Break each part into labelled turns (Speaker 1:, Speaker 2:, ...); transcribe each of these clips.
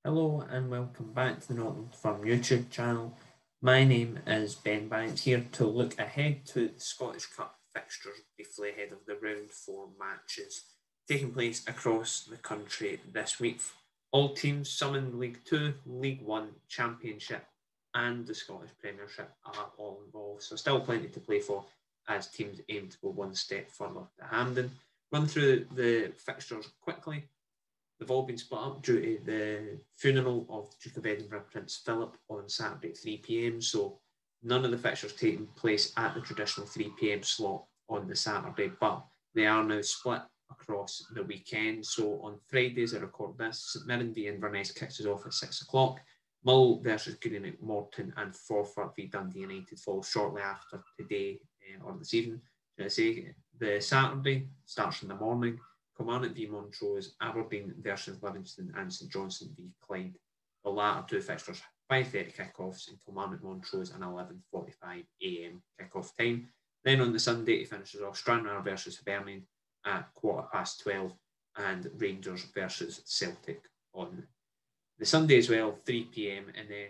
Speaker 1: Hello and welcome back to the Nottingham Firm YouTube channel. My name is Ben Banks, here to look ahead to the Scottish Cup fixtures briefly ahead of the round 4 matches taking place across the country this week. All teams, some in League 2, League 1, Championship and the Scottish Premiership are all involved, so still plenty to play for as teams aim to go one step further to Hampden. Run through the fixtures quickly. They've all been split up due to the funeral of the Duke of Edinburgh Prince Philip on Saturday at 3 p.m, so none of the fixtures taking place at the traditional 3 p.m slot on the Saturday, but they are now split across the weekend. So on Friday, as I record this, St Mirren v Inverness kicks us off at 6 o'clock. Mull versus Greenock Morton and Forfar v Dundee United follows shortly after today or this evening. Should I say the Saturday starts in the morning. Kilmarnock v Montrose, Aberdeen versus Livingston and St Johnstone v Clyde. The latter two fixtures 5:30 kickoffs in Kilmarnock Montrose and 11:45 a.m. kickoff time. Then on the Sunday it finishes off Stranraer versus Aberdeen at 12:15 and Rangers versus Celtic on the Sunday as well, 3 p.m. and then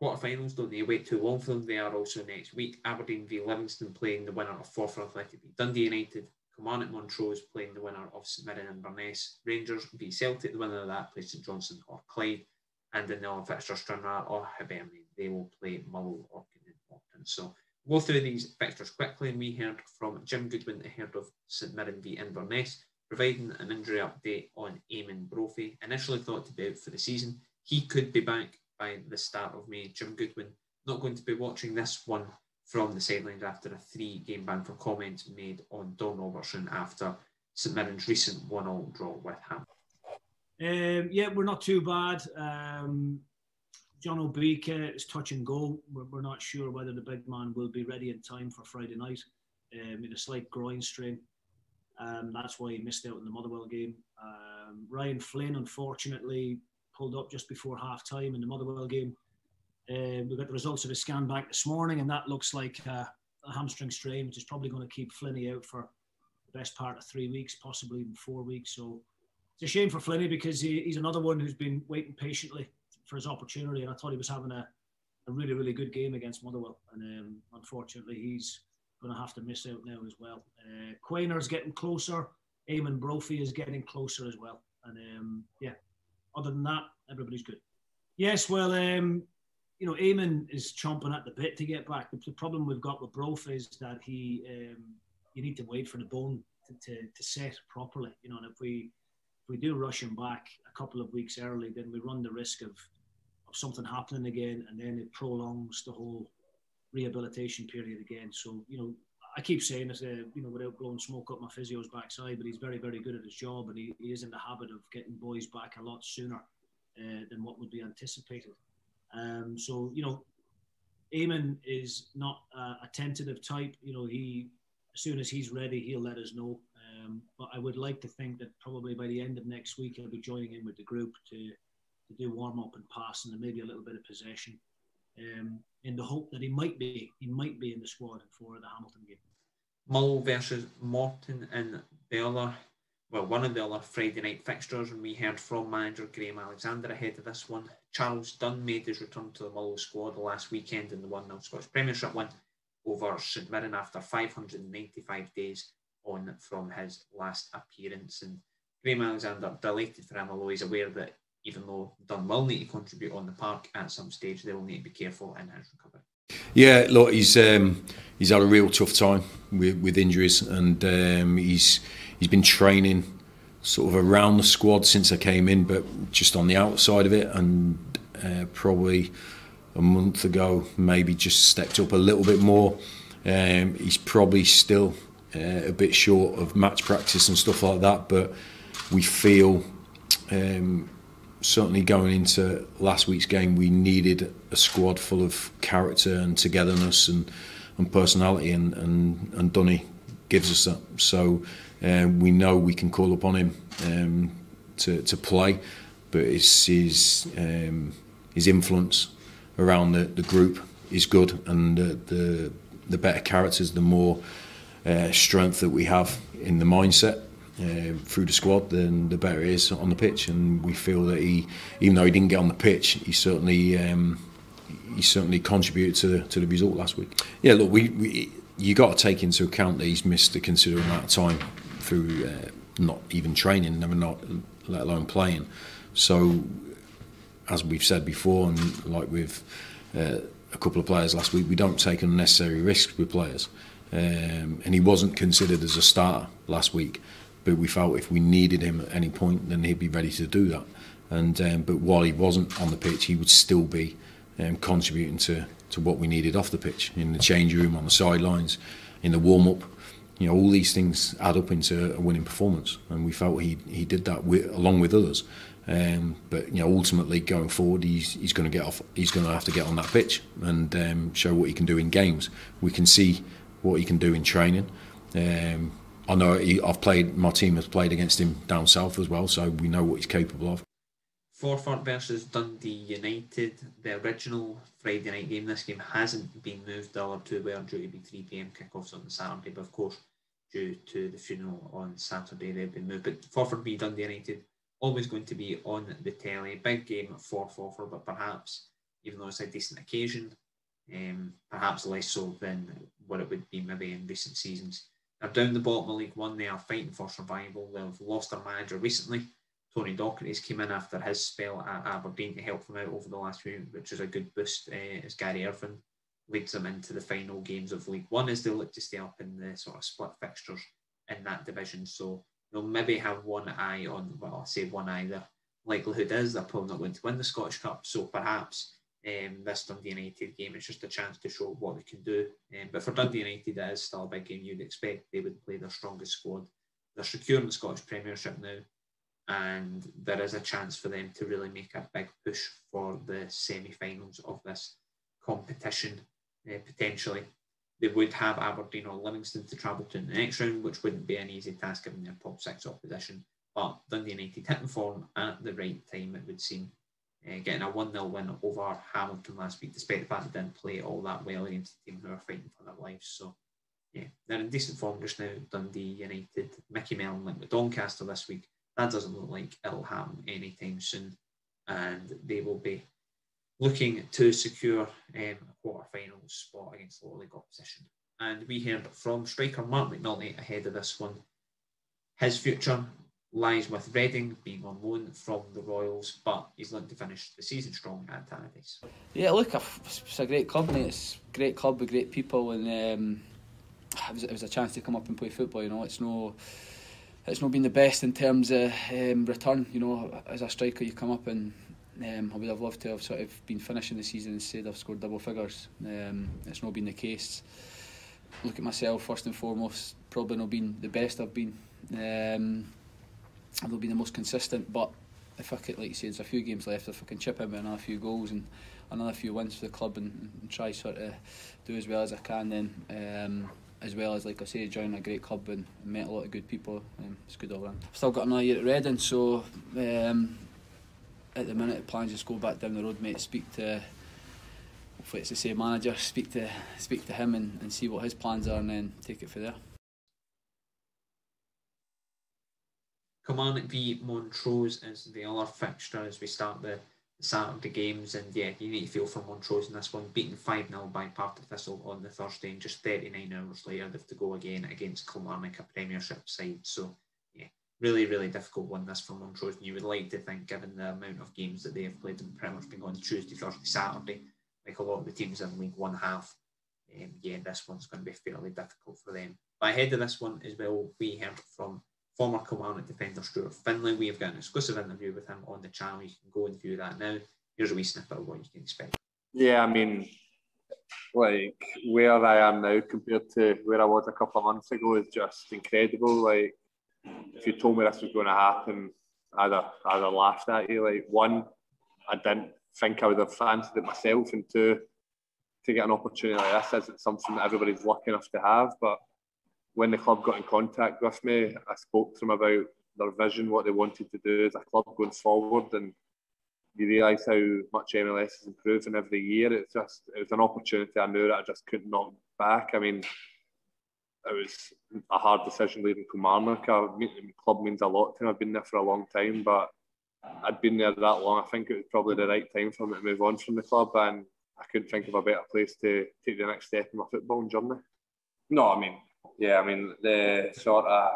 Speaker 1: quarterfinals don't need to wait too long for them. They are also next week. Aberdeen v Livingston playing the winner of Forfar Athletic v Dundee United. Kilmarnock Montrose playing the winner of St Mirren and Inverness. Rangers v Celtic, the winner of that plays St Johnstone or Clyde. And in the other fixture, Stranraer or Hibernian, they will play Mull or Morton. So we'll go through these fixtures quickly. And we heard from Jim Goodwin ahead of St Mirren v Inverness, providing an injury update on Eamon Brophy. Initially thought to be out for the season. He could be back by the start of May. Jim Goodwin not going to be watching this one from the sidelines after a 3-game ban for comments made on Don Robertson after St Mirren's recent 1-1 draw with Ham.
Speaker 2: Yeah, we're not too bad. John Obika is touch and go. We're not sure whether the big man will be ready in time for Friday night. He had a slight groin strain. That's why he missed out in the Motherwell game. Ryan Flynn, unfortunately, pulled up just before half-time in the Motherwell game. We got the results of his scan back this morning, and that looks like a hamstring strain, which is probably going to keep Flinney out for the best part of 3 weeks, possibly even 4 weeks. So it's a shame for Flinney because he's another one who's been waiting patiently for his opportunity, and I thought he was having a really, really good game against Motherwell, and unfortunately he's going to have to miss out now as well. Quainer's getting closer. Eamon Brophy is getting closer as well. And other than that, everybody's good. Yes, well, Eamon is chomping at the bit to get back. The problem we've got with Brophy is that you need to wait for the bone to set properly. And if we do rush him back a couple of weeks early, then we run the risk of something happening again, and then it prolongs the whole rehabilitation period again. So, I keep saying this, without blowing smoke up my physio's backside, but he's very, very good at his job, and he is in the habit of getting boys back a lot sooner than what would be anticipated. So, Eamon is not a tentative type. As soon as he's ready, he'll let us know. But I would like to think that probably by the end of next week, he'll be joining in with the group to do warm-up and passing and maybe a little bit of possession, in the hope that he might be in the squad for the Hamilton game.
Speaker 1: Mull versus Morton in one of the other Friday night fixtures, and we heard from manager Graham Alexander ahead of this one. Charles Dunn made his return to the Mull squad last weekend in the 1-0 Scottish Premiership win over St Mirren after 595 days on from his last appearance. And Graham Alexander delighted for him, although he's aware that even though Dunn will need to contribute on the park at some stage, they will need to be careful in his recovery.
Speaker 3: Yeah, look, he's had a real tough time with injuries, and he's been training sort of around the squad since I came in, but just on the outside of it. And probably a month ago, maybe just stepped up a little bit more. He's probably still a bit short of match practice and stuff like that, but we feel certainly going into last week's game, we needed a squad full of character and togetherness and personality, and Dunny gives us that. So we know we can call upon him to play, but it's his influence around the group is good, and the better characters, the more strength that we have in the mindset, through the squad, then the better it is on the pitch. And we feel that he, even though he didn't get on the pitch, he certainly contributed to the result last week. Yeah, look, you got to take into account that he's missed a considerable amount of time through not even training, let alone playing. So, as we've said before, and like with a couple of players last week, we don't take unnecessary risks with players. And he wasn't considered as a starter last week, but we felt if we needed him at any point, then he'd be ready to do that. And but while he wasn't on the pitch, he would still be contributing to what we needed off the pitch, in the change room, on the sidelines, in the warm-up. You know, all these things add up into a winning performance, and we felt he did that along with others. But you know, ultimately going forward, he's going to get off. He's going to have to get on that pitch and show what he can do in games. We can see what he can do in training. I know my team has played against him down south as well, so we know what he's capable of.
Speaker 1: Forfar versus Dundee United, the original Friday night game. This game hasn't been moved. The other two were due to be 3 p.m. kickoffs on the Saturday, but of course, due to the funeral on Saturday, they've been moved. But Forfar v Dundee United, always going to be on the telly. Big game for Forfar, but perhaps, even though it's a decent occasion, perhaps less so than what it would be maybe in recent seasons. They're down the bottom of League One. They are fighting for survival. They've lost their manager recently. Tony Docherty's came in after his spell at Aberdeen to help them out over the last few, which is a good boost, as Gary Irvine leads them into the final games of League One as they look to stay up in the sort of split fixtures in that division. So they'll maybe have one eye on, well, I say one eye, the likelihood is they're probably not going to win the Scottish Cup. So perhaps this Dundee United game is just a chance to show what they can do. But for Dundee United, it is still a big game. You'd expect they would play their strongest squad. They're secure in the Scottish Premiership now, and there is a chance for them to really make a big push for the semi-finals of this competition, potentially. They would have Aberdeen or Livingston to travel to in the next round, which wouldn't be an easy task given their top 6 opposition. But Dundee United hitting form at the right time, it would seem, getting a 1-0 win over Hamilton last week, despite the fact they didn't play all that well against a team who are fighting for their lives. So, yeah, they're in decent form just now, Dundee United. Mickey Mellon went with Doncaster this week. That doesn't look like it'll happen anytime soon, and they will be looking to secure a quarter-final spot against lower league opposition. And we heard from striker Mark McNulty ahead of this one. His future lies with Reading, being on loan from the Royals, but he's looking to finish the season strong at Tannadice.
Speaker 4: Yeah, look, it's a great club, mate. It's a great club with great people, and it was a chance to come up and play football. You know, it's not been the best in terms of return. You know, as a striker, you come up and I would have loved to have sort of been finishing the season instead of scored double figures. It's not been the case. Look at myself first and foremost. Probably not been the best I've been. I've not been the most consistent, but if I could, like you say, there's a few games left. If I can chip in with another few goals and another few wins for the club and try sort of do as well as I can, then. As well as, like I say, joining a great club and met a lot of good people. It's good all round. I've still got another year at Reading, so at the minute the plan is just go back down the road, mate, speak to, hopefully it's the same manager, speak to him and see what his plans are, and then take it from there.
Speaker 1: Kilmarnock v Montrose is the other fixture as we start the Saturday games, and yeah, you need to feel for Montrose in this one, beaten 5-0 by Partick Thistle on the Thursday, and just 39 hours later they have to go again against Kilmarnock, a Premiership side. So yeah, really, really difficult one this for Montrose, and you would like to think, given the amount of games that they have played and pretty much been going Tuesday, Thursday, Saturday, like a lot of the teams in League One have, yeah, this one's going to be fairly difficult for them. But ahead of this one as well, we heard from former Kilmarnock defender Stuart Finlay. We have got an exclusive interview with him on the channel. You can go and view that now. Here's a wee snippet of what you can expect.
Speaker 5: Yeah, I mean, like, where I am now compared to where I was a couple of months ago is just incredible. Like, if you told me this was going to happen, I'd have laughed at you. Like, one, I didn't think I would have fancied it myself, and two, to get an opportunity like this isn't something that everybody's lucky enough to have. But when the club got in contact with me, I spoke to them about their vision, what they wanted to do as a club going forward, and you realise how much MLS is improving every year. It was an opportunity I knew that I just couldn't knock back. I mean, it was a hard decision leaving Kilmarnock. The club means a lot to me. I've been there for a long time, but I'd been there that long. I think it was probably the right time for me to move on from the club, and I couldn't think of a better place to take the next step in my footballing journey. No, I mean, the sort of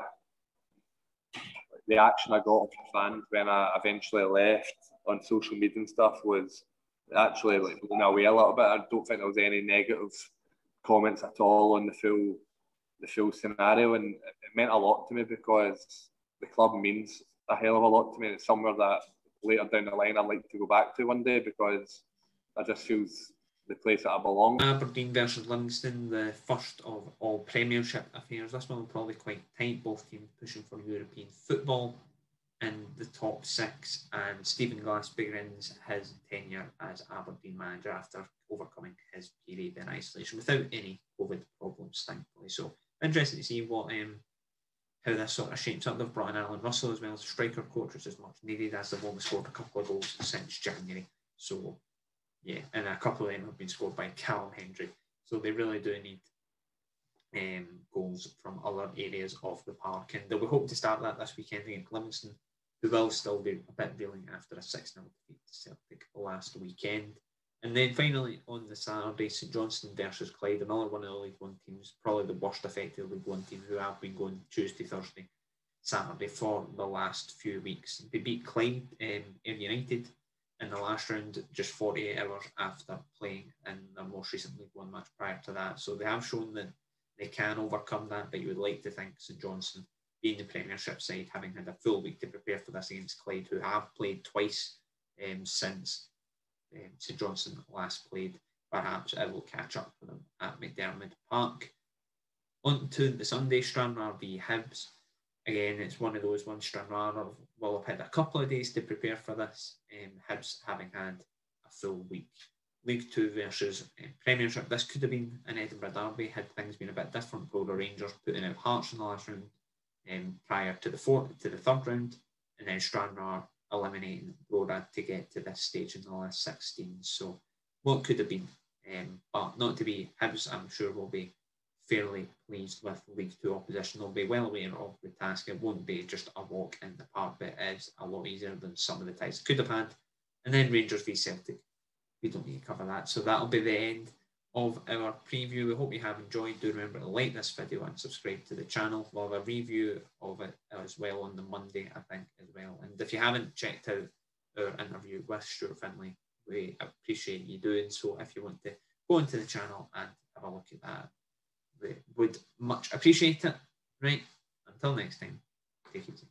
Speaker 5: the action I got from fans when I eventually left on social media and stuff was actually like blown away a little bit. I don't think there was any negative comments at all on the full scenario, and it meant a lot to me because the club means a hell of a lot to me. It's somewhere that later down the line I'd like to go back to one day because I just feels the place that I belong.
Speaker 1: Aberdeen versus Livingston, the first of all Premiership affairs. This one will probably quite tight. Both teams pushing for European football in the top 6, and Stephen Glass begins his tenure as Aberdeen manager after overcoming his period in isolation without any COVID problems, thankfully. So interesting to see what how this sort of shapes up. They've brought in Alan Russell as well as a striker coach, which is much needed as they've only scored a couple of goals since January. So yeah, and a couple of them have been scored by Callum Hendry. So they really do need goals from other areas of the park. And we hope to start that this weekend against Livingston, who will still be a bit reeling after a 6-0 defeat to Celtic last weekend. And then finally on the Saturday, St Johnstone versus Clyde, another one of the League One teams, probably the worst affected League One team, who have been going Tuesday, Thursday, Saturday for the last few weeks. They beat Clyde United in the last round just 48 hours after playing in their most recent League One match prior to that. So they have shown that they can overcome that, but you would like to think St Johnstone, being the Premiership side, having had a full week to prepare for this against Clyde, who have played twice since St Johnstone last played, perhaps it will catch up with them at McDermott Park. On to the Sunday, Stranraer v Hibs. Again, it's one of those ones. Stranraer will have had a couple of days to prepare for this, Hibs having had a full week. League 2 versus Premiership. This could have been an Edinburgh derby had things been a bit different. Border Rangers putting out Hearts in the last round prior to the third round, and then Stranraer eliminating Border to get to this stage in the last 16. So what could have been, but not to be. Hibs, I'm sure, will be fairly pleased with League 2 opposition. They'll be well aware of the task. It won't be just a walk in the park, but it is a lot easier than some of the ties could have had. And then Rangers v Celtic. We don't need to cover that. So that'll be the end of our preview. We hope you have enjoyed. Do remember to like this video and subscribe to the channel. We'll have a review of it as well on the Monday, I think, as well. And if you haven't checked out our interview with Stuart Finlay, we appreciate you doing so. If you want to go into the channel and have a look at that, we would much appreciate it. Right, until next time, take it easy.